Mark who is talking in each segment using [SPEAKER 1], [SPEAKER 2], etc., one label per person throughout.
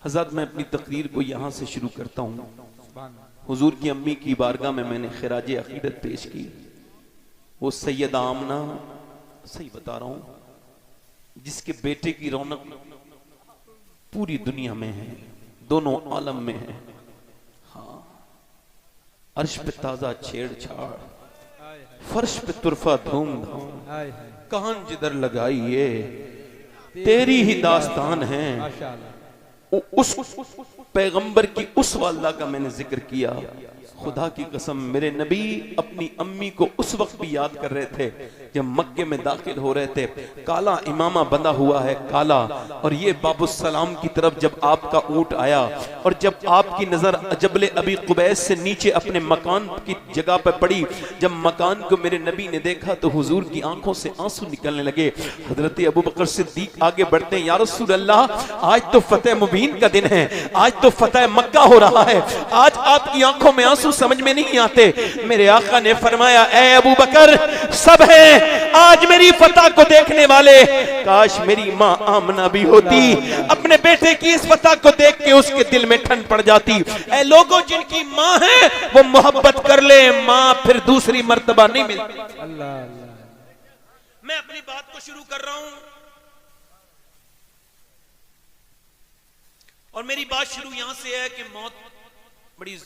[SPEAKER 1] हज़रत मैं अपनी तकरीर को यहाँ से शुरू करता हूँ। हुजूर की अम्मी की बारगाह में मैंने खिराज अकीदत पेश की। वो सैयदा आमना, सही बता रहा हूँ, जिसके बेटे की रौनक पूरी दुनिया में है, दोनों आलम में है। हाँ, अर्श पे ताजा छेड़छाड़, फर्श पे तुरफा धूमधाम, कान जिधर लगाइए तेरी ही दास्तान है। उस पैगंबर की उस वाला का मैंने जिक्र किया। खुदा की कसम, मेरे नबी अपनी अम्मी को उस वक्त भी याद कर रहे थे जब मक्के में दाखिल हो रहे थे। काला इमामा बंधा हुआ है, काला, और ये बाबुस्सलाम की तरफ जब आपका ऊंट आया और जब आपकी नजर जबले अबी कुबैस से नीचे अपने मकान की जगह पर पड़ी, जब मकान को मेरे नबी ने देखा तो हुजूर की आंखों से आंसू निकलने लगे। हजरत अबू बकर सिद्दीक आगे बढ़ते हैं, या रसूल अल्लाह, आज तो फतेह मुबीन का दिन है, आज तो फतेह मक्का हो रहा है, आज आपकी आंखों में आंसू समझ में नहीं आते। मेरे आका ने फरमाया, ए अबू बकर, सब है आज मेरी फतह को देखने वाले, काश मेरी माँ आमना भी होती, अपने बेटे की इस फतह को देख के उसके दिल में ठंड पड़ जाती। ए लोगों, जिनकी माँ है वो मोहब्बत कर ले, माँ फिर दूसरी मर्तबा नहीं मिलती। अल्लाह अल्लाह। मैं अपनी बात को शुरू कर रहा हूं और मेरी बात शुरू यहां से है कि मौत बड़ी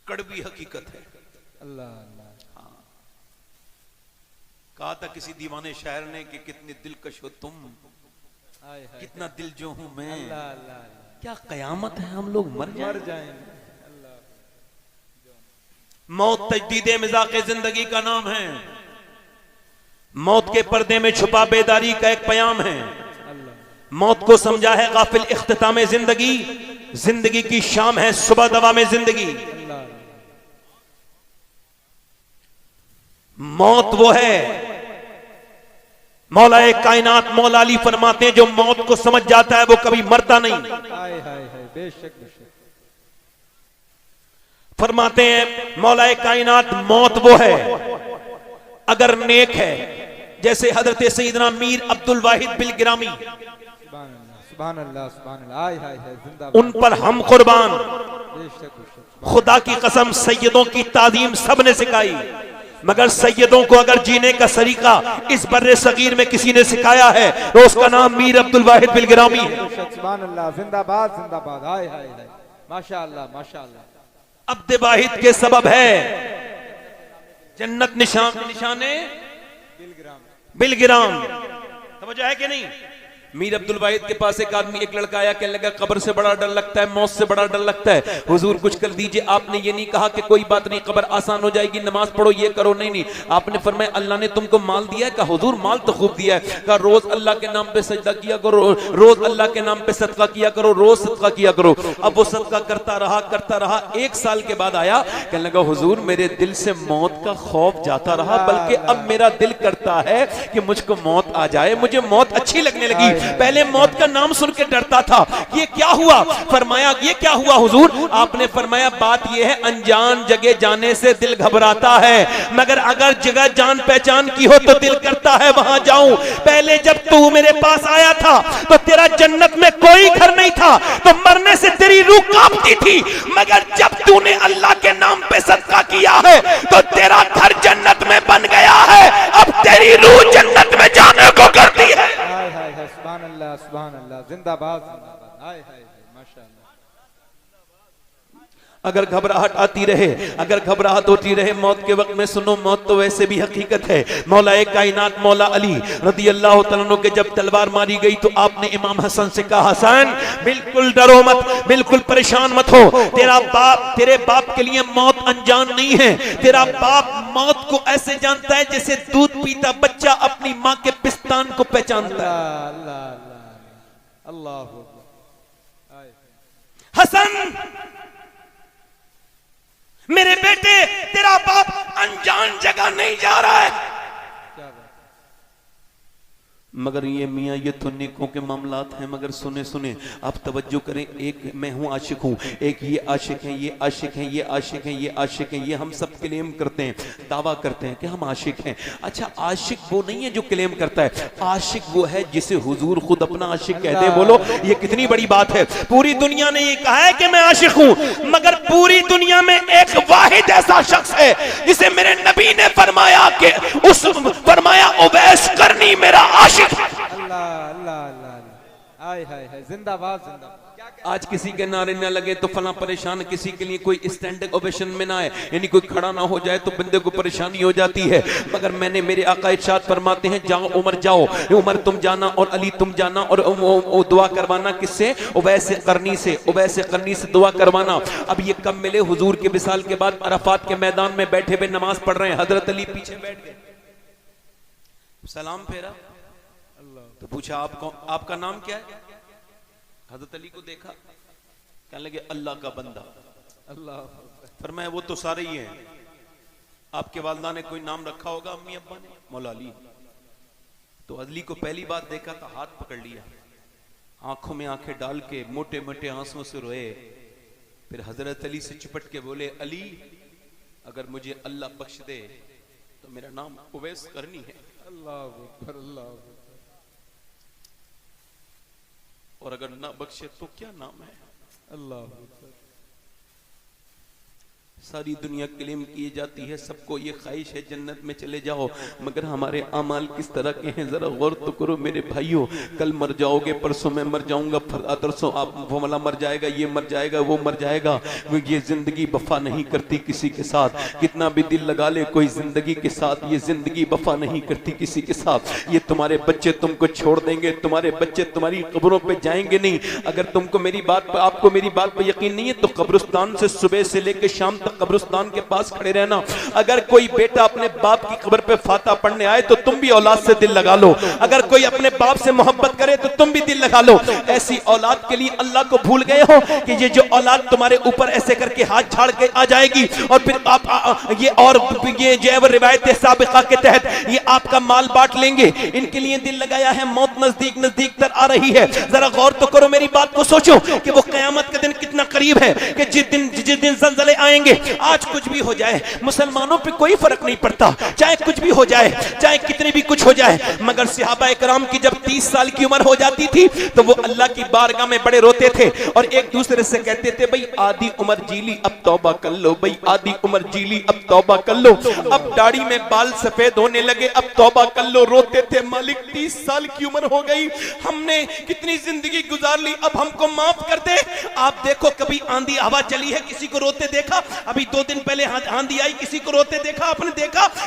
[SPEAKER 1] कड़वी हकीकत है। अल्लाह अल्लाह। हाँ, कहा था किसी दीवाने शायर ने कि कितने दिलकश हो तुम, कितना दिल जो हूं मैं। अल्लाह अल्लाह। क्या कयामत है, हम लोग मर जाएंगे। मौत तजदीदे मिजाक़े जिंदगी का नाम है। मौत के पर्दे में छुपा बेदारी का एक पयाम है। मौत को समझा है गाफिल इख्तिताम जिंदगी, जिंदगी की शाम है सुबह दवा में जिंदगी। मौत वो है, मौलाए कायनात मौला अली फरमाते हैं, जो मौत को समझ जाता है वो कभी मरता नहीं। बेशक बेशक। फरमाते हैं मौलाए कायनात, मौत वो है अगर नेक है, जैसे हजरत सईदना मीर अब्दुल वाहिद बिल गिरामी, उन पर हम कुर्बान। खुदा की कसम, सैयदों की ताजीम सबने सिखाई, मगर सैयदों को अगर जीने का सलीका इस बर्रे सगीर में किसी ने सिखाया है तो उसका नाम मीर अब्दुल वाहिद बिल गिरामी है। सुभान अल्लाह, जिंदाबाद जिंदाबाद। हाय हाय हाय, माशाअल्लाह माशाअल्लाह। अब्द वाहिद के सबब है जन्नत निशाने बिलगिराम। समझ है कि नहीं? मीर अब्दुल वाहिद के पास एक आदमी, एक लड़का आया, कहने लगा कब्र से बड़ा डर लगता है, मौत से बड़ा डर लगता है, हुजूर कुछ कर दीजिए। आपने ये नहीं कहा कि कोई बात नहीं, कब्र आसान हो जाएगी, नमाज पढ़ो, ये करो, नहीं नहीं। आपने फरमाया अल्लाह ने तुमको माल दिया है? कहा हुजूर माल तो खूब दिया है। कहा रोज अल्लाह के नाम पे सजदा किया करो, रोज अल्लाह के नाम पे सदका किया करो, रोज सदका किया करो। अब वो सदका करता रहा। 1 साल के बाद आया, कहने लगा हुजूर मेरे दिल से मौत का खौफ जाता रहा, बल्कि अब मेरा दिल करता है कि मुझको मौत आ जाए, मुझे मौत अच्छी लगने लगी। पहले मौत का नाम सुन के डरता था। ये क्या हुआ? फरमाया ये क्या हुआ हुजूर? आपने फरमाया बात ये है, अनजान जगह जाने से दिल घबराता है, मगर अगर जगह जान पहचान की हो तो दिल करता है वहां जाऊं। पहले जब तू मेरे पास आया था तो तेरा जन्नत में कोई घर नहीं था, तो मरने से तेरी रूह कांपती थी, मगर जब तूने अल्लाह के नाम पे सदका किया है तो तेरा घर जन्नत में बन गया है। अब तेरी रूह जन्नत में जाने को करती है। सुभान अल्लाह सुभान अल्लाह, जिंदाबाद जिंदाबाद। हाय हाय माशाअल्लाह। अगर घबराहट आती रहे, अगर घबराहट होती रहे मौत के वक्त में, सुनो मौत तो वैसे भी हकीकत है। मौलाए कायनात मौला अली रदी अल्लाह तआला अन्हु के जब तलवार मारी गई तो आपने इमाम हसन से कहा, हसन बिल्कुल डरो मत, बिल्कुल परेशान मत हो, तेरे बाप के लिए मौत अनजान नहीं है। तेरा बाप मौत को ऐसे जानता है जैसे दूध पीता बच्चा अपनी माँ के पिस्तान को पहचानता है। अल्लाह हसन, मेरे बेटे तेरा बाप अनजान जगह नहीं जा रहा है। मगर ये मियाँ ये तो नेकों के मामलात हैं। मगर सुने सुने आप तवज्जो करें, एक मैं हूँ आशिक हूँ, एक ये आशिक हैं, ये आशिक हैं, ये आशिक हैं, ये आशिक हैं, ये हम सब क्लेम करते हैं, दावा करते हैं कि हम आशिक हैं। अच्छा, आशिक वो नहीं है जो क्लेम करता है, आशिक वो है जिसे हुजूर खुद अपना आशिक कहते हैं। बोलो ये कितनी बड़ी बात है। पूरी दुनिया ने ये कहा है कि मैं आशिक हूँ, मगर पूरी दुनिया में एक वाहिद ऐसा शख्स है जिसे मेरे नबी ने फरमाया कि फरमाया उवैस करनी मेरा आशिक।
[SPEAKER 2] अल्लाह अल्लाह अल्लाह, हाय हाय हाय, जिंदाबाद जिंदाबाद।
[SPEAKER 1] आज किसी के नारे न लगे तो फला परेशान, किसी के लिए कोई स्टैंडिंग ओवेशन में ना आए, यानी कोई खड़ा ना हो जाए तो बंदे को परेशानी हो जाती है। मगर मैंने मेरे आका इरशाद फरमाते हैं, जाओ उमर जाओ, उमर तुम जाना और अली तुम जाना और दुआ करवाना किससे? उवैस करनी से, उवैस करनी से दुआ करवाना। अब ये कब मिले? हुजूर के विसाल के बाद अराफात के मैदान में बैठे हुए नमाज पढ़ रहे हैं, हजरत अली पीछे बैठ गए, सलाम फेरा तो पूछा आपका नाम क्या है? हजरत अली को देखा, कहने लगे अल्लाह का बंदा।
[SPEAKER 2] अल्लाह
[SPEAKER 1] फरमाया वो तो सारे ही हैं, आपके वालिदा ने कोई नाम रखा होगा अम्मी अब्बा ने? मौला अली। तो अली को पहली बात देखा तो हाथ पकड़ लिया, आंखों में आंखें डाल के मोटे मोटे आंसुओं से रोए। फिर हजरत अली से चिपट के बोले, अली अगर मुझे अल्लाह बख्श दे तो मेरा नाम उवैस करनी है।
[SPEAKER 2] अल्लाह अकबर, अल्लाह अकबर।
[SPEAKER 1] और अगर ना बख्शे तो क्या नाम है?
[SPEAKER 2] अल्लाह अकबर।
[SPEAKER 1] सारी दुनिया क्लेम की जाती है, सबको ये ख्वाहिश है जन्नत में चले जाओ, मगर हमारे अमाल किस तरह के हैं जरा गौर तो करो मेरे भाइयों। कल मर जाओगे, परसों मैं मर जाऊंगा, परसों आप वाला मर जाएगा, ये मर जाएगा, वो मर जाएगा। ये जिंदगी वफा नहीं करती किसी के साथ, कितना भी दिल लगा ले कोई जिंदगी के साथ, ये जिंदगी वफा नहीं करती किसी के साथ। ये तुम्हारे बच्चे तुमको छोड़ देंगे, तुम्हारे बच्चे तुम्हारी कब्रों पे जाएंगे नहीं। अगर तुमको मेरी बात पर, आपको मेरी बात पर यकीन नहीं है तो कब्रिस्तान से सुबह से लेकर शाम तक कब्रिस्तान के पास खड़े रहना। अगर कोई बेटा अपने बाप की कब्र पे फाता पढ़ने आए तो तुम भी औलाद से दिल लगा लो, अगर कोई अपने बाप से मोहब्बत करे तो तुम भी दिल लगा लो। ऐसी औलाद के लिए अल्लाह को भूल गए हो कि ये जो औलाद तुम्हारे ऊपर ऐसे करके हाथ झाड़ के आ जाएगी और फिर आप ये जैव रिवायत साबिका के तहत ये आपका माल बांट लेंगे। इनके लिए दिल लगाया है, मौत नजदीक नजदीक तर आ रही है। जरा गौर तो करो मेरी बात को, सोचो कि वो कयामत का दिन कितना करीब है कि जिस दिन ज़लज़ले आएंगे। आज कुछ भी हो जाए मुसलमानों पे कोई फर्क नहीं पड़ता, चाहे कुछ भी हो जाए, चाहे कितने भी कुछ हो जाए। मगर सहाबा कराम की जब 30 साल की उम्र हो जाती थी तो वो अल्लाह की बारगाह में बड़े रोते थे और एक दूसरे से कहते थे, भाई आधी उम्र जी ली अब तौबा कर लो, भाई आधी उम्र जी ली अब तौबा कर लो। अब दाढ़ी में बाल सफेद होने लगे, अब तौबा कर लो। रोते थे, मालिक 30 साल की उम्र हो गई, हमने कितनी जिंदगी गुजार ली, अब हमको माफ कर दे। आप देखो कभी आंधी हवा चली है किसी को रोते देखा? अभी 2 दिन पहले आंधी आई, किसी को रोते देखा? आपने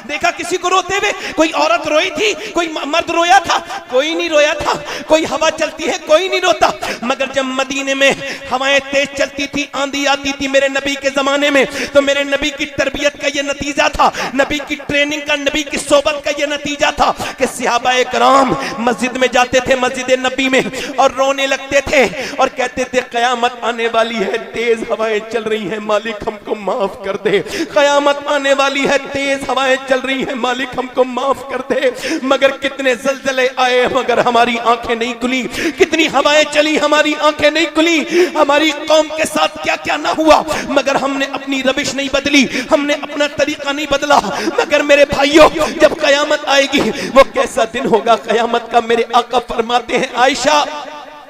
[SPEAKER 1] देखा किसी को रोते हुए? कोई औरत रोई थी? कोई मर्द रोया था? कोई नहीं रोया था। कोई हवा चलती है, कोई नहीं रोता। मगर जब मदीने में हवाएं तेज चलती थी, आंधी आती थी मेरे नबी के जमाने में, तो मेरे नबी की तरबियत का यह नतीजा था, नबी की ट्रेनिंग का, नबी की सोबत का यह नतीजा था कि सहाबाए कराम मस्जिद में जाते थे, मस्जिद नबी में, और रोने लगते थे और कहते थे कयामत आने वाली है, तेज हवाएं चल रही हैं, मालिक हमको माफ कर दे। कयामत आने वाली है, तेज हवाएं चल रही हैं, मालिक हमको माफ कर दे। मगर कितने ज़लज़ले आए मगर हमारी आंखें नहीं खुली, कितनी हवाएं चली हमारी आंखें नहीं खुली। हमारी कौम के साथ क्या क्या ना हुआ, मगर हमने अपनी रविश नहीं बदली, हमने अपना तरीका नहीं बदला। मगर मेरे भाइयों, जब कयामत आएगी वो कैसा दिन होगा कयामत का? मेरे आका फरमाते हैं, आयशा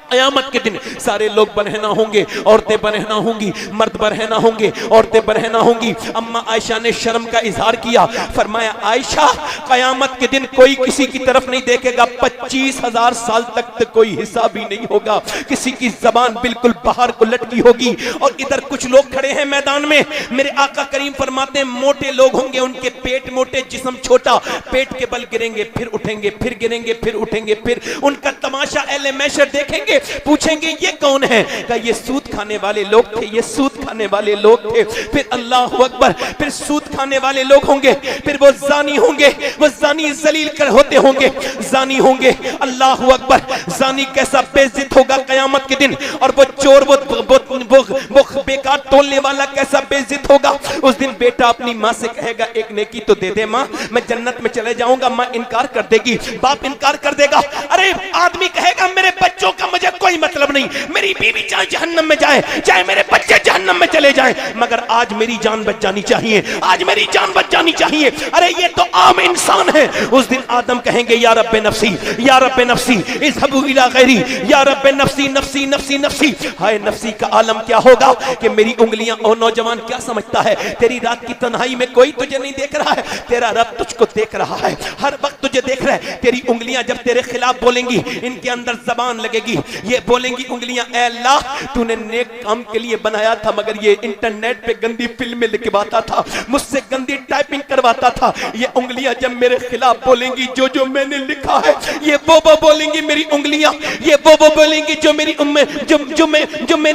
[SPEAKER 1] कयामत के दिन सारे लोग बरहना होंगे, औरतें बरहना होंगी, मर्द बरहना होंगे, औरतें बरहना होंगी। अम्मा आयशा ने शर्म का इजहार किया, फरमाया आयशा कयामत के दिन कोई किसी की तरफ नहीं देखेगा, 25,000 साल तक कोई हिसाब ही नहीं होगा, किसी की जबान बिल्कुल बाहर को लटकी होगी। और इधर कुछ लोग खड़े हैं मैदान में, मेरे आका करीम फरमाते हैं मोटे लोग होंगे, उनके पेट मोटे, जिस्म छोटा, पेट के बल गिरेंगे फिर उठेंगे, फिर गिरेंगे फिर उठेंगे, फिर उनका तमाशा अहले महशर देखेंगे, पूछेंगे ये कौन है? का ये सूद खाने वाले लोग थे, ये सूद खाने वाले लोग थे। फिर अल्लाह अकबर, फिर सूद खाने वाले लोग होंगे, फिर वो जानी होंगे, वो जानी जलील कर होते होंगे, जानी होंगे। अल्लाह अकबर, जानी कैसा बेइज्जत होगा कयामत के दिन। और वो चोर, वो बेकार तोलने वाला कैसा बेइज्जत होगा। उस दिन बेटा अपनी माँ से कहेगा एक नेकी तो दे दे माँ, मैं जन्नत में चले जाऊंगा। माँ इनकार कर देगी, बाप इनकार कर देगा। अरे आदमी कहेगा मेरे बच्चों का मुझे कोई मतलब नहीं, मेरी बीवी चाहे जहन्नम में जाए, चाहे मेरे बच्चे जहन्नम में चले जाएं, मगर आज मेरी जान बच जानी चाहिए, आज मेरी जान बच जानी चाहिए। अरे ये तो आम इंसान है। उस दिन आदम कहेंगे या रब्बे नफ्सी, या रब्बे नफ्सी इज़हबू इला गैरी, या रब्बे नफ्सी नफ्सी नफ्सी नफ्सी। हाय नफ्सी का आलम क्या होगा कि मेरी उंगलियां, और नौजवान क्या समझता है, तेरी रात की तन्हाई में कोई तुझे नहीं देख रहा है, तेरा रब तुझको देख रहा है, हर वक्त तुझे देख रहा है। तेरी उंगलियां जब तेरे खिलाफ बोलेंगी, इनके अंदर जबान लगेगी, ये बोलेंगी उंगलियां, ऐ अल्लाह तूने नेक काम के लिए बनाया था, मगर ये इंटरनेट पे गंदी फिल्में लिखवाता था, मुझसे गंदी टाइपिंग करवाता था। ये उंगलियां जब मेरे खिलाफ बोलेंगी, जो जो मैंने लिखा है, ये वो बोलेंगी मेरी उंगलियां, ये वो बोलेंगी जो मेरी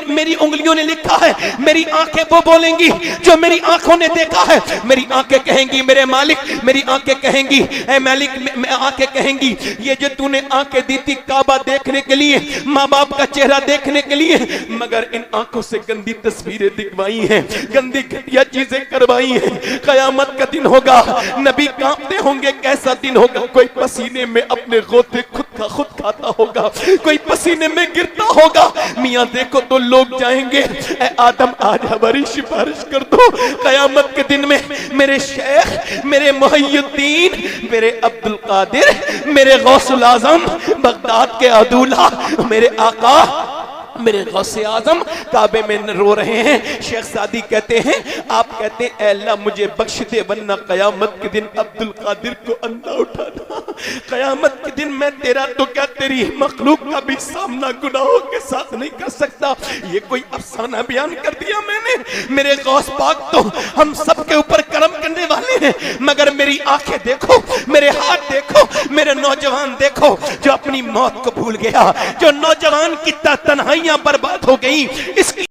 [SPEAKER 1] मेरी उंगलियों ने लिखा है। मेरी आंखें वो बोलेंगी जो मेरी आंखों ने देखा है। मेरी आंखें कहेंगी मेरे मालिक, मेरी आंखें कहेंगी ऐ मालिक, आंखें कहेंगी ये जो तूने आंखें दी थी काबा देखने के लिए, माँ बाप का चेहरा देखने के लिए, मगर इन आंखों से गंदी तस्वीरें दिखवाई हैं, गंदी घटिया चीजें करवाई हैं। कयामत का दिन होगा, नबी कांपते होंगे, कैसा दिन होगा, कोई पसीने में अपने गोते खुद का खुद खाता होगा, कोई पसीने में गिरता होगा। मियां देखो तो लोग जाएंगे, ऐ आदम आज हमारी सिफारिश कर दो। कयामत के दिन में मेरे शेख, मेरे मुहय्यिद्दीन, मेरे अब्दुल कादिर, मेरे गौसुल आजम, बगदाद के अदूल्हा, मेरे आका, मेरे गौसे आजम काबे में रो रहे हैं। शेख सादी कहते हैं, आप कहते हैं ऐ अल्लाह मुझे बख्श दे, वरना कयामत के दिन अब्दुल कादिर को अंधा उठाना। कयामत के दिन मैं तेरा तो क्या तेरी मखलूक का भी सामना गुनाहों के साथ नहीं कर सकता। ये कोई अफसाना बयान कर दिया मैंने। मेरे गौस पाक तो हम सब के ऊपर करम करने वाले हैं, मगर मेरी आंखें देखो, मेरे हाथ देखो, मेरे नौजवान देखो जो अपनी मौत को भूल गया, जो नौजवान की तन्हाइयां बर्बाद हो गई। इसकी